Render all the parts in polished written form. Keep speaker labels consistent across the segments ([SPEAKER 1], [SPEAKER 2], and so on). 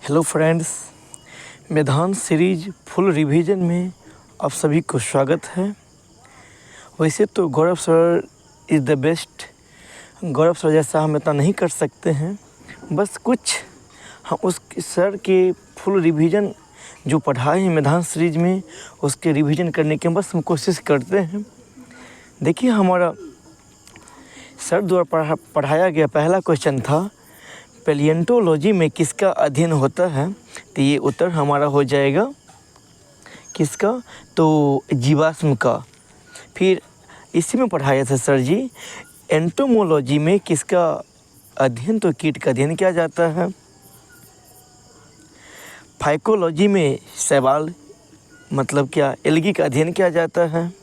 [SPEAKER 1] Hello friends, Maidan series full revision में आप सभी को स्वागत है। वैसे तो Gaurav sir is the best. Gaurav sir जैसा हम इतना नहीं कर सकते हैं, बस कुछ हम उस सर के फुल रिवीजन जो पढ़ाए हैं मैदान सीरीज में उसके रिवीजन करने की बस हम कोशिश करते हैं। देखिए, हमारा सर द्वारा पढ़ाया गया पहला क्वेश्चन था पैलियोंटोलॉजी में किसका अध्ययन होता है। तो ये उत्तर हमारा हो जाएगा किसका, तो जीवाश्म का। फिर इसी में पढ़ाया था सर जी एंटोमोलॉजी में किसका अध्ययन, तो कीट का अध्ययन किया जाता है। फाइकोलॉजी में शैवाल मतलब क्या, एल्गी का अध्ययन किया जाता है।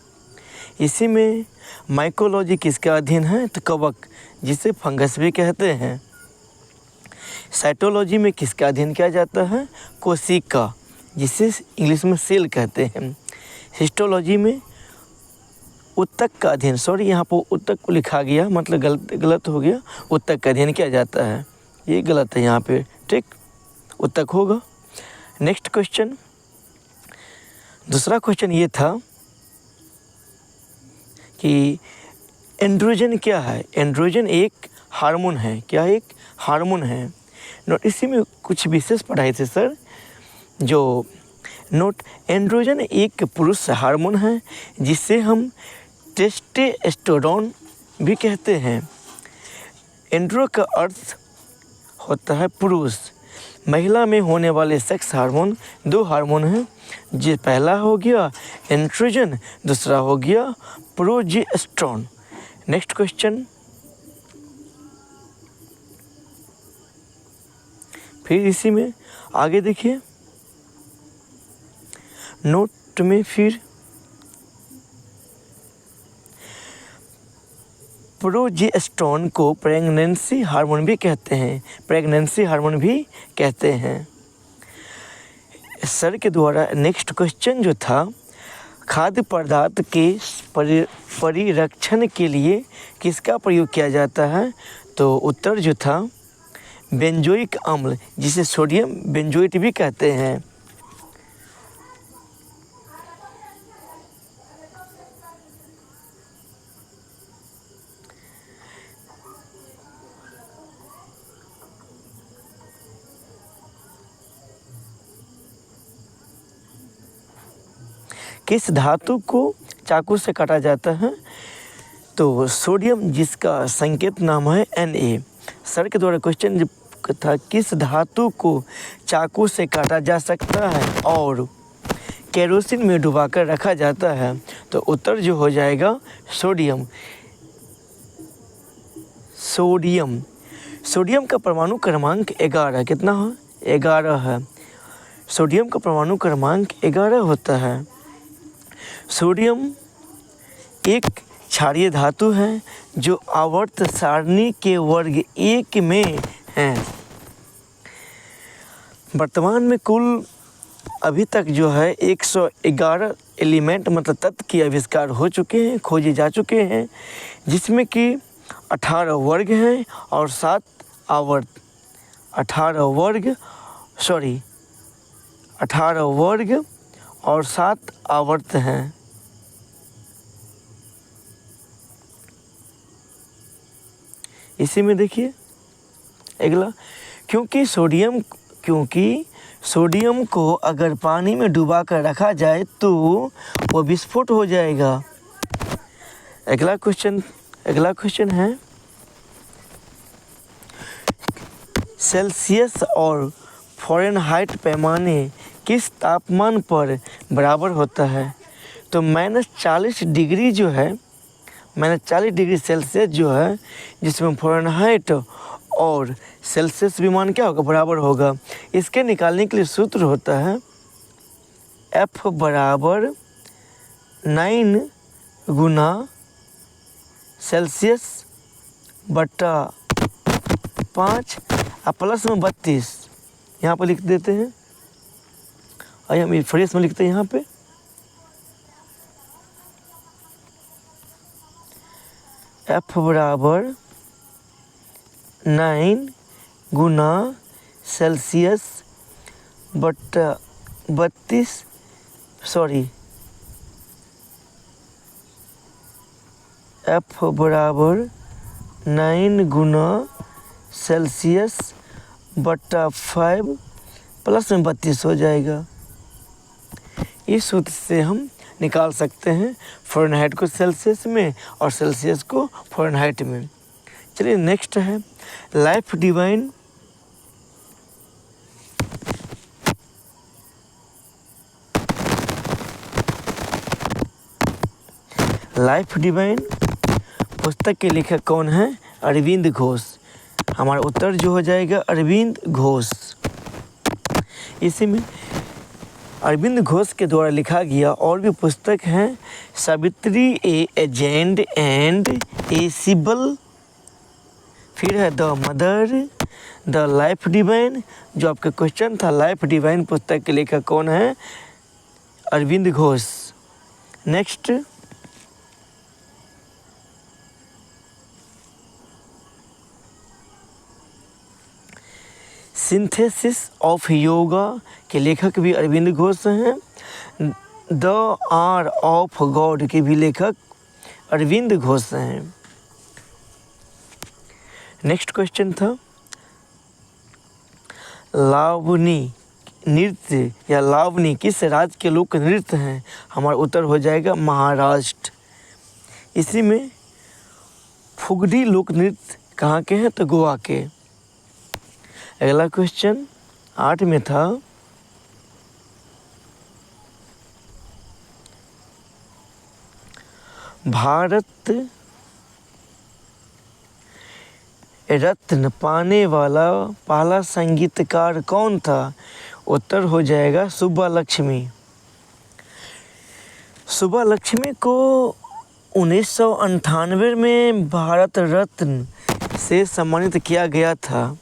[SPEAKER 1] इसी में माइकोलॉजी किसका अध्ययन है, तो कवक जिसे फंगस भी कहते हैं। साइटोलॉजी में किसका अध्ययन किया जाता है, कोशिका जिसे इंग्लिश में सेल कहते हैं। हिस्टोलॉजी में उत्तक का अध्ययन, सॉरी यहाँ पर उत्तक को लिखा गया मतलब गलत हो गया, उत्तक का अध्ययन किया जाता है, ये गलत है यहाँ पे, ठीक, उत्तक होगा। नेक्स्ट क्वेश्चन, दूसरा क्वेश्चन ये था कि एंड्रोजन क्या है। एंड्रोजन एक हार्मोन है, क्या एक हार्मोन है। नोट, इसी में कुछ विशेष पढ़ाए थे सर जो नोट, एंड्रोजन एक पुरुष हार्मोन है जिसे हम टेस्टोस्टेरोन भी कहते हैं। एंड्रो का अर्थ होता है पुरुष। महिला में होने वाले सेक्स हार्मोन दो हार्मोन हैं, जो पहला हो गया एंड्रोजन, दूसरा हो गया प्रोजेस्टेरोन। नेक्स्ट क्वेश्चन, फिर इसी में आगे देखिए नोट में, फिर प्रोजेस्टेरोन को प्रेगनेंसी हार्मोन भी कहते हैं, प्रेगनेंसी हार्मोन भी कहते हैं। सर के द्वारा नेक्स्ट क्वेश्चन जो था, खाद्य पदार्थ के परिरक्षण के लिए किसका प्रयोग किया जाता है, तो उत्तर जो था बेंजोइक अम्ल जिसे सोडियम बेंजोएट भी कहते हैं। किस धातु को चाकू से काटा जाता है, तो सोडियम जिसका संकेत नाम है Na। सर के द्वारा क्वेश्चन था किस धातु को चाकू से काटा जा सकता है और केरोसिन में डुबाकर रखा जाता है, तो उत्तर जो हो जाएगा सोडियम। सोडियम का परमाणु क्रमांक 11, कितना है, 11 है। सोडियम का परमाणु क्रमांक 11 होता है। सोडियम एक क्षारीय धातु है जो आवर्त सारणी के वर्ग 1 में है। वर्तमान में कुल अभी तक जो है 111 एलिमेंट मतलब तत्व के आविष्कार हो चुके हैं, खोजे जा चुके हैं, जिसमें कि 18 वर्ग हैं और 7 आवर्त, 18 वर्ग और 7 आवर्त हैं। इसी में देखिए अगला, क्योंकि सोडियम को अगर पानी में डुबा कर रखा जाए तो वो विस्फोट हो जाएगा। अगला क्वेश्चन है सेल्सियस और फ़ारेनहाइट पैमाने किस तापमान पर बराबर होता है, तो -40 डिग्री जो है, -40 डिग्री सेल्सियस जो है, जिसमें फ़ारेनहाइट और सेल्सियस विमान क्या होगा, बराबर होगा। इसके निकालने के लिए सूत्र होता है F बराबर 9 गुना सेल्सियस बटा 5 और प्लस में 32, यहाँ पर लिख देते हैं। आइए हम फ्रेश में लिखते हैं यहाँ पे F बराबर 9 गुना सेल्सियस बट्टा 32 सॉरी F बराबर 9 गुना सेल्सियस बट्टा 5 प्लस में 32 हो जाएगा। इस सूत्र से हम निकाल सकते हैं फ़ारेनहाइट को सेल्सियस में और सेल्सियस को फ़ारेनहाइट में। चलिए नेक्स्ट है लाइफ डिवाइन पुस्तक के लेखक कौन है? अरविंद घोष। हमारा उत्तर जो हो जाएगा अरविंद घोष। इसी में अरविंद घोष के द्वारा लिखा गया और भी पुस्तक हैं सावित्री ए एजेंड एंड ए सिबल, फिर है the mother, the life divine. जो आपका क्वेश्चन था लाइफ डिवाइन पुस्तक के लेखक कौन है? Arvind Ghosh. Next synthesis of yoga के लेखक भी अरविंद घोष हैं। द आर ऑफ गॉड के भी लेखक अरविंद घोष हैं। नेक्स्ट क्वेश्चन था लावनी नृत्य या लावनी किस राज्य के लोक नृत्य हैं? हमारा उत्तर हो जाएगा महाराष्ट्र। इसी में फुगड़ी लोक नृत्य कहाँ के हैं? तो गोवा के। अगला क्वेश्चन 8 में था भारत रत्न पाने वाला पहला संगीतकार कौन था? उत्तर हो जाएगा सुब्बा लक्ष्मी। सुब्बा लक्ष्मी को 1998 में भारत रत्न से सम्मानित किया गया था।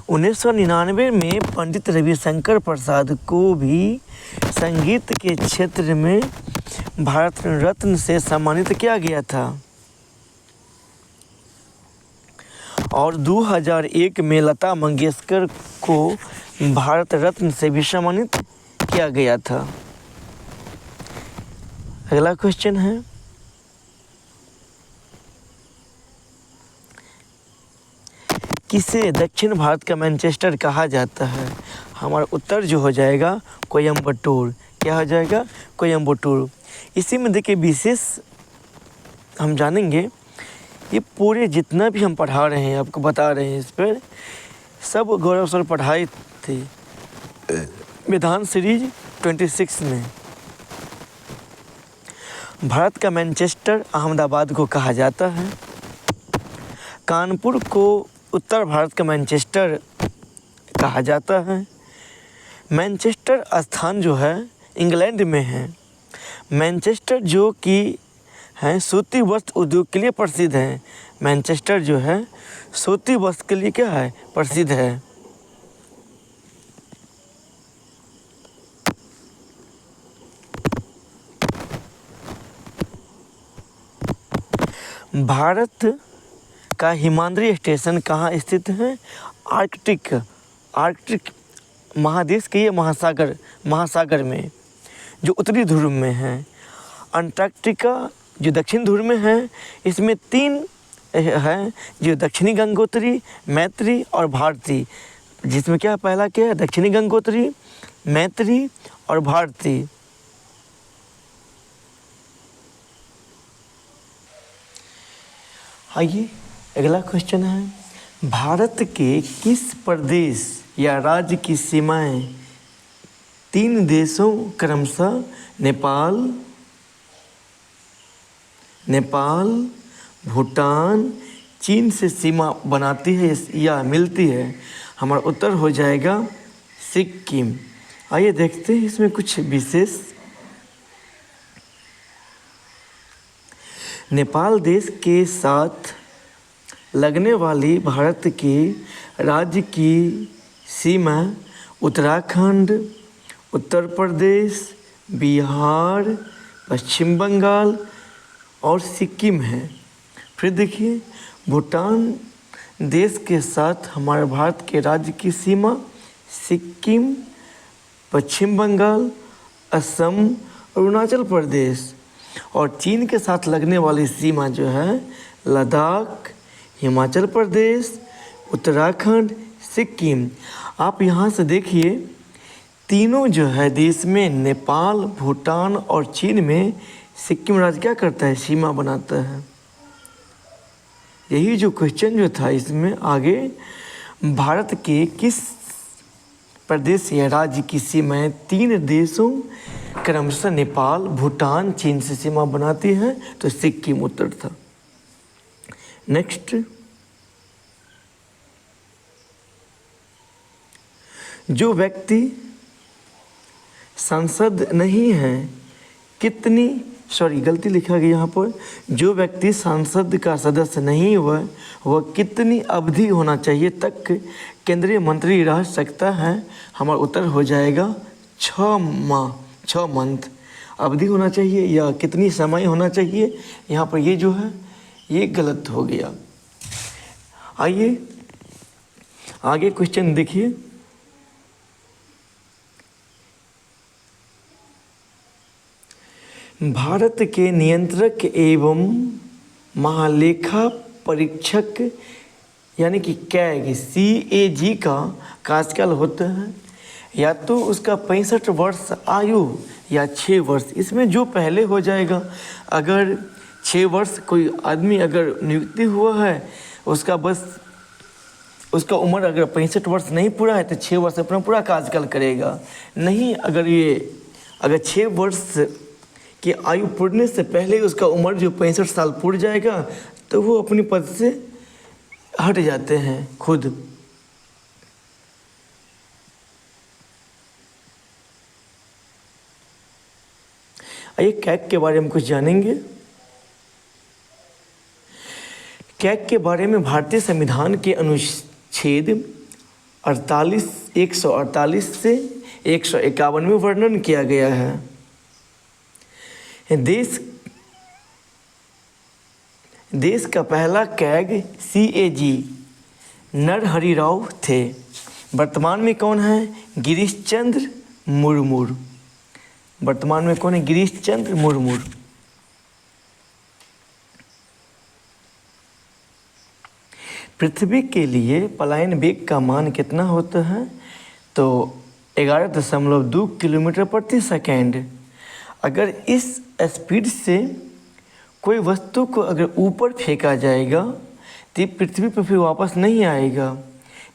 [SPEAKER 1] 1999 में पंडित रविशंकर प्रसाद को भी संगीत के क्षेत्र में भारत रत्न से सम्मानित किया गया था। और 2001 में लता मंगेशकर को भारत रत्न से भी सम्मानित किया गया था। अगला क्वेश्चन है किसे दक्षिण भारत का मैनचेस्टर कहा जाता है? हमारा उत्तर जो हो जाएगा कोयम्बटूर। क्या हो जाएगा? कोयम्बटूर। इसी में देखिए विशेष हम जानेंगे ये पूरे जितना भी हम पढ़ा रहे हैं आपको बता रहे हैं इस पर सब गौरव सर पढ़ाई थी विधान सीरीज 26 में। भारत का मैनचेस्टर अहमदाबाद को कहा जाता है। कानपुर को उत्तर भारत का मैनचेस्टर कहा जाता है। मैनचेस्टर स्थान जो है इंग्लैंड में है। मैनचेस्टर जो कि है सूती वस्त्र उद्योग के लिए प्रसिद्ध है। मैनचेस्टर जो है सूती वस्त्र के लिए क्या है? प्रसिद्ध है। भारत का हिमालय स्टेशन कहाँ स्थित है? आर्कटिक महादेश के ये महासागर में जो उत्तरी ध्रुव में है। अंटार्कटिका जो दक्षिण ध्रुव में है। इसमें 3 है जो दक्षिणी गंगोत्री, मैत्री और भारती। जिसमें क्या पहला क्या है? दक्षिणी गंगोत्री, मैत्री और भारती। आइए अगला क्वेश्चन है भारत के किस प्रदेश या राज्य की सीमाएं 3 देशों क्रमशः नेपाल, भूटान, चीन से सीमा बनाती है या मिलती है? हमारा उत्तर हो जाएगा सिक्किम। आइए देखते हैं इसमें कुछ विशेष। नेपाल देश के साथ लगने वाली भारत के राज्य की सीमा उत्तराखंड, उत्तर प्रदेश, बिहार, पश्चिम बंगाल और सिक्किम है। फिर देखिए भूटान देश के साथ हमारे भारत के राज्य की सीमा सिक्किम, पश्चिम बंगाल, असम, अरुणाचल प्रदेश। और चीन के साथ लगने वाली सीमा जो है लद्दाख, हिमाचल प्रदेश, उत्तराखंड, सिक्किम। आप यहाँ से देखिए तीनों जो है देश में नेपाल, भूटान और चीन में सिक्किम राज्य क्या करता है, सीमा बनाता है। यही जो क्वेश्चन जो था इसमें आगे, भारत के किस प्रदेश या राज्य की सीमाएं तीन देशों क्रमशः नेपाल, भूटान, चीन से सीमा बनाती है, तो सिक्किम उत्तर था। नेक्स्ट, जो व्यक्ति सांसद नहीं है कितनी, सॉरी गलती लिखा गया यहाँ पर, जो व्यक्ति सांसद का सदस्य नहीं हुआ वह कितनी अवधि होना चाहिए तक केंद्रीय मंत्री रह सकता है। हमारा उत्तर हो जाएगा 6 माह, 6 मंथ अवधि होना चाहिए या कितनी समय होना चाहिए। यहाँ पर ये जो है ये गलत हो गया। आइए आगे क्वेश्चन देखिए। भारत के नियंत्रक एवं महालेखा परीक्षक यानी कि कैग CAG का कार्यकाल होता है या तो उसका 65 वर्ष आयु या 6 वर्ष। इसमें जो पहले हो जाएगा, अगर 6 वर्ष कोई आदमी अगर नियुक्ति हुआ है उसका बस उसका उम्र अगर 65 वर्ष नहीं पूरा है तो 6 वर्ष अपना पूरा कार्यकाल करेगा। नहीं, अगर 6 वर्ष कि आयु पूर्णने से पहले उसका उम्र जो 65 साल पूर जाएगा तो वो अपनी पद से हट जाते हैं खुद। आइए कैग के बारे में कुछ जानेंगे। कैग के बारे में भारतीय संविधान के अनुच्छेद 148 से 151 में वर्णन किया गया है। देश का पहला कैग CAG नरहरि राव थे। वर्तमान में कौन है, गिरीश चंद्र मुर्मू। वर्तमान में कौन है, गिरीश चंद्र मुर्मू। पृथ्वी के लिए पलायन वेग का मान कितना होता है, तो 11.2 किलोमीटर प्रति सेकेंड। अगर इस स्पीड से कोई वस्तु को अगर ऊपर फेंका जाएगा तो पृथ्वी पर फिर वापस नहीं आएगा।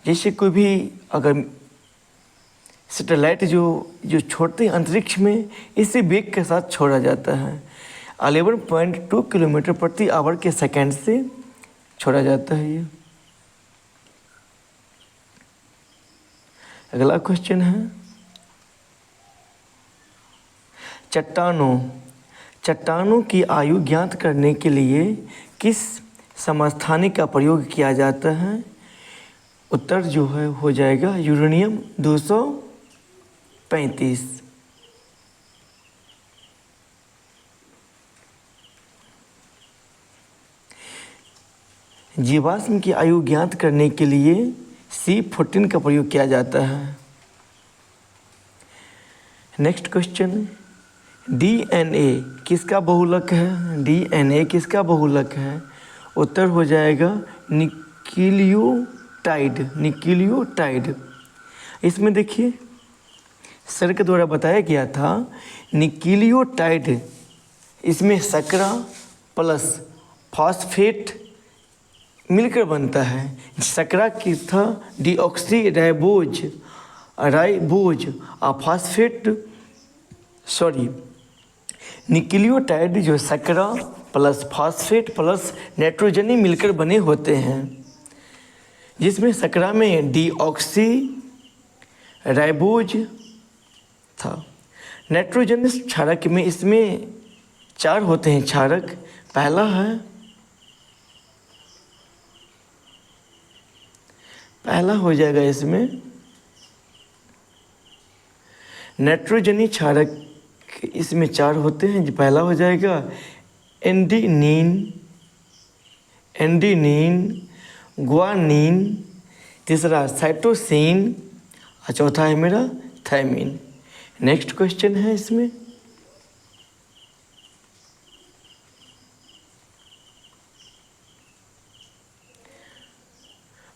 [SPEAKER 1] जैसे कोई भी अगर सैटेलाइट जो छोड़ते हैं अंतरिक्ष में, इसी वेग के साथ छोड़ा जाता है। 11.2 किलोमीटर प्रति आवर के सेकंड से छोड़ा जाता है ये। अगला क्वेश्चन है, चट्टानों की आयु ज्ञात करने के लिए किस समस्थानिक का प्रयोग किया जाता है। उत्तर जो है हो जाएगा यूरेनियम 235। जीवाश्म की आयु ज्ञात करने के लिए C14 का प्रयोग किया जाता है। नेक्स्ट क्वेश्चन, DNA किसका बहुलक है, DNA किसका बहुलक है। उत्तर हो जाएगा न्यूक्लियोटाइड। इसमें देखिए सर के द्वारा बताया गया था न्यूक्लियोटाइड, इसमें सकरा प्लस फॉस्फेट मिलकर बनता है। सकरा की था डीऑक्सी राइबोज और फॉस्फेट न्यूक्लियोटाइड जो सकरा प्लस फॉस्फेट प्लस नाइट्रोजनी मिलकर बने होते हैं, जिसमें सकरा में डीऑक्सी राइबोज था। नाइट्रोजनस क्षारक में इसमें 4 होते हैं क्षारक। पहला हो जाएगा इसमें नाइट्रोजनी क्षारक, इसमें 4 होते हैं। जो पहला हो जाएगा एंडीनिन, ग्वानिन, तीसरा साइटोसिन और चौथा है मेरा थायमिन। नेक्स्ट क्वेश्चन है इसमें,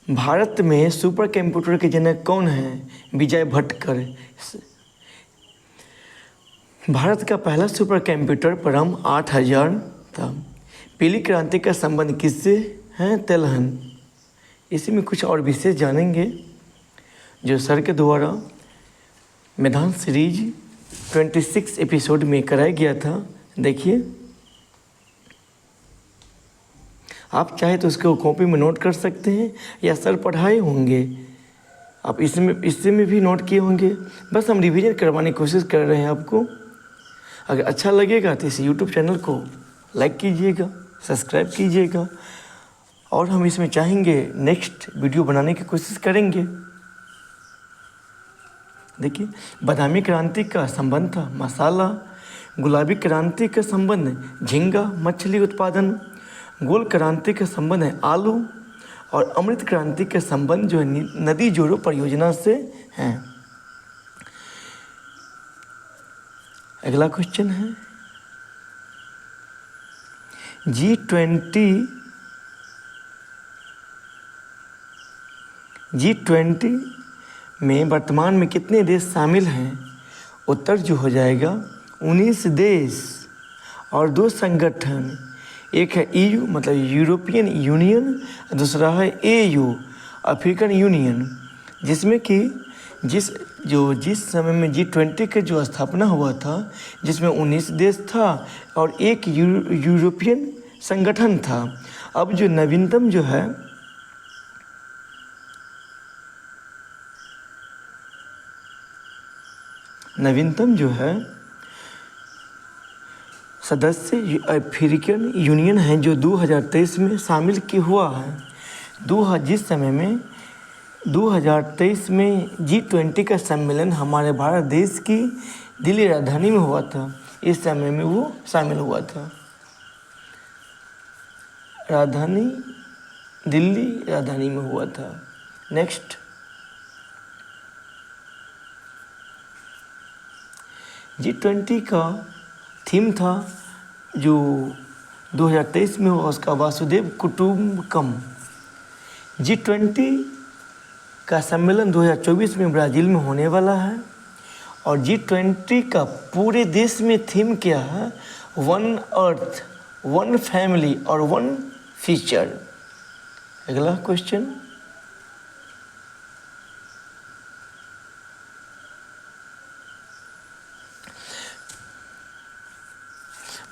[SPEAKER 1] भारत में सुपर कंप्यूटर के जनक कौन हैं? विजय भटकर। भारत का पहला सुपर कंप्यूटर परम 8000 था। पीली क्रांति का संबंध किससे है? तेलहन। इसी में कुछ और विशेष जानेंगे जो सर के द्वारा मैदान सीरीज 26 एपिसोड में कराया गया था। देखिए, आप चाहे तो उसको कॉपी में नोट कर सकते हैं या सर पढ़ाए होंगे, आप इससे में भी नोट किए होंगे। बस हम रिवीजन करवाने की कोशिश कर रहे हैं आपको। अगर अच्छा लगेगा तो इस यूट्यूब चैनल को लाइक कीजिएगा, सब्सक्राइब कीजिएगा, और हम इसमें चाहेंगे नेक्स्ट वीडियो बनाने की कोशिश करेंगे। देखिए, बादामी क्रांति का संबंध था मसाला, गुलाबी क्रांति का संबंध झींगा मछली उत्पादन, गोल क्रांति का संबंध है आलू, और अमृत क्रांति का संबंध जो है नदी जोड़ो परियोजना से है। अगला क्वेश्चन है, G20 में वर्तमान में कितने देश शामिल हैं? उत्तर जो हो जाएगा 19 देश और 2 संगठन। एक है EU मतलब यूरोपियन यूनियन, दूसरा है AU अफ्रीकन यूनियन, जिसमें कि जिस समय में G20 के जो स्थापना हुआ था, जिसमें 19 देश था और एक यूरोपियन संगठन था। अब जो नवीनतम जो है सदस्य अफ्रीकन यूनियन है, जो 2023 में शामिल हुआ है। जिस समय में 2023 में G20 का सम्मेलन हमारे भारत देश की दिल्ली राजधानी में हुआ था। इस समय में वो शामिल हुआ था। दिल्ली राजधानी में हुआ था। नेक्स्ट, G20 का थीम था जो 2023 में हुआ, उसका वासुदेव कुटुम्बकम। G20 का सम्मेलन 2024 में ब्राज़ील में होने वाला है, और G20 का पूरे देश में थीम क्या है? 1 अर्थ, 1 फैमिली और 1 फ्यूचर। अगला क्वेश्चन,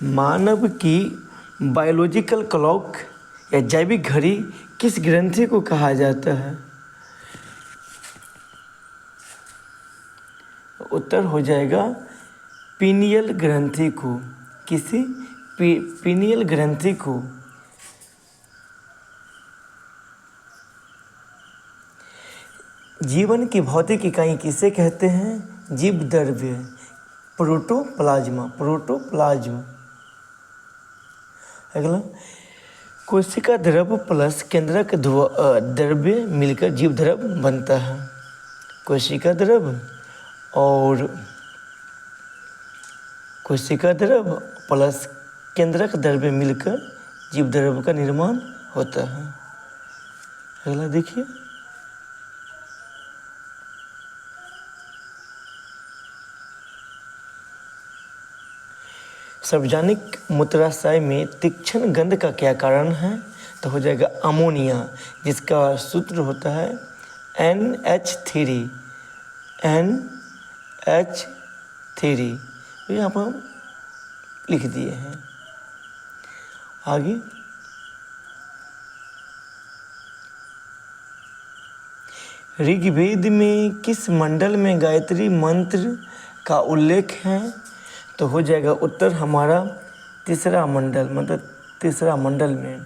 [SPEAKER 1] मानव की बायोलॉजिकल क्लॉक या जैविक घड़ी किस ग्रंथि को कहा जाता है? उत्तर हो जाएगा पीनियल ग्रंथि को। किसी पीनियल ग्रंथि को। जीवन की भौतिक इकाई किसे कहते हैं? जीव द्रव्य, प्रोटोप्लाज्म। अगला, कोशिका द्रव प्लस केंद्रक द्रव्य मिलकर जीव द्रव बनता है। कोशिका द्रव और कोशिका द्रव प्लस केंद्रक द्रव्य मिलकर जीव द्रव का निर्माण होता है। अगला देखिए, सार्वजनिक मूत्राशय में तीक्ष्ण गंध का क्या कारण है? तो हो जाएगा अमोनिया, जिसका सूत्र होता है NH3। तो यहाँ पर हम लिख दिए हैं। आगे, ऋग्वेद में किस मंडल में गायत्री मंत्र का उल्लेख है? तो हो जाएगा उत्तर हमारा तीसरा मंडल, मतलब तीसरा मंडल में।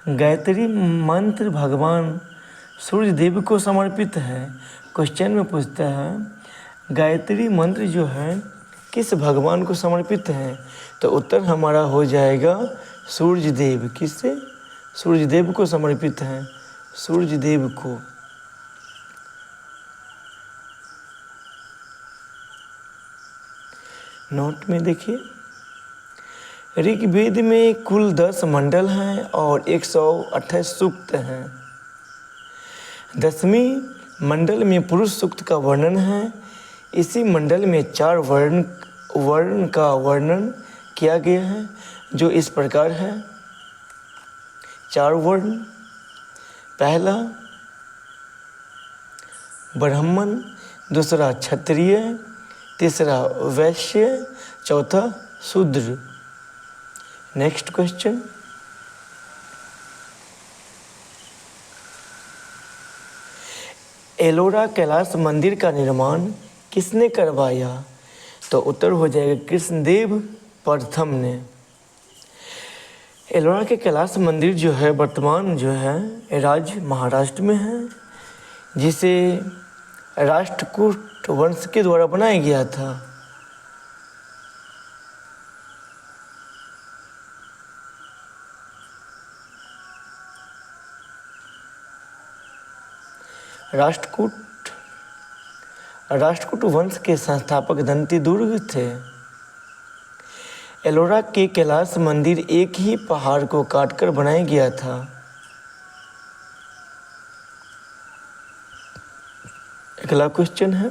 [SPEAKER 1] गायत्री मंत्र भगवान सूर्य देव को समर्पित है। क्वेश्चन में पूछता है गायत्री मंत्र जो है किस भगवान को समर्पित है? तो उत्तर हमारा हो जाएगा सूर्य देव। किससे? सूर्य देव को समर्पित है, सूर्य देव को। नोट में देखिए, ऋग्वेद में कुल 10 मंडल हैं और 128 सूक्त हैं। 10वीं मंडल में पुरुष सूक्त का वर्णन है। इसी मंडल में 4 वर्ण का वर्णन किया गया है, जो इस प्रकार है। 4 वर्ण, पहला ब्राह्मण, दूसरा क्षत्रिय, तीसरा वैश्य, चौथा शूद्र। नेक्स्ट क्वेश्चन, एलोरा कैलाश मंदिर का निर्माण किसने करवाया? तो उत्तर हो जाएगा कृष्णदेव प्रथम ने। एलोरा के कैलाश मंदिर जो है वर्तमान जो है राज्य महाराष्ट्र में है, जिसे राष्ट्रकूट वंश के द्वारा बनाया गया था। राष्ट्रकूट वंश के संस्थापक दंतिदुर्ग थे। एलोरा के कैलाश मंदिर एक ही पहाड़ को काटकर बनाया गया था। अगला क्वेश्चन है,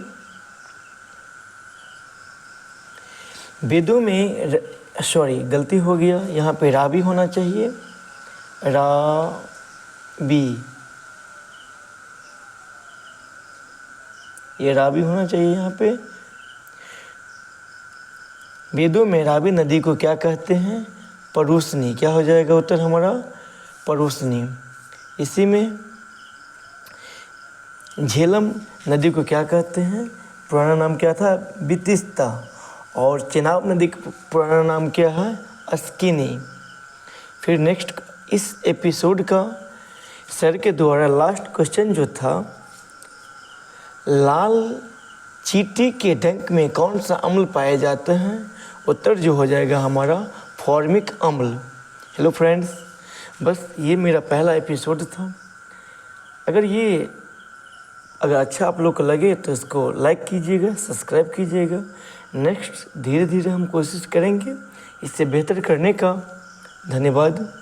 [SPEAKER 1] वेदों में गलती हो गया, यहाँ पे राबी होना चाहिए, राबी, ये राबी होना चाहिए यहाँ पे। वेदों में राबी नदी को क्या कहते हैं? परूसनी। क्या हो जाएगा उत्तर हमारा? परूसनी। इसी में झेलम नदी को क्या कहते हैं? पुराना नाम क्या था? बितिस्ता। और चेनाब नदी का पुराना नाम क्या है? अस्किनी। फिर नेक्स्ट, इस एपिसोड का सर के द्वारा लास्ट क्वेश्चन जो था, लाल चींटी के डंक में कौन सा अम्ल पाए जाते हैं? उत्तर जो हो जाएगा हमारा फॉर्मिक अम्ल। हेलो फ्रेंड्स, बस ये मेरा पहला एपिसोड था। अगर अच्छा आप लोग को लगे तो इसको लाइक कीजिएगा, सब्सक्राइब कीजिएगा। नेक्स्ट धीरे धीरे हम कोशिश करेंगे इससे बेहतर करने का। धन्यवाद।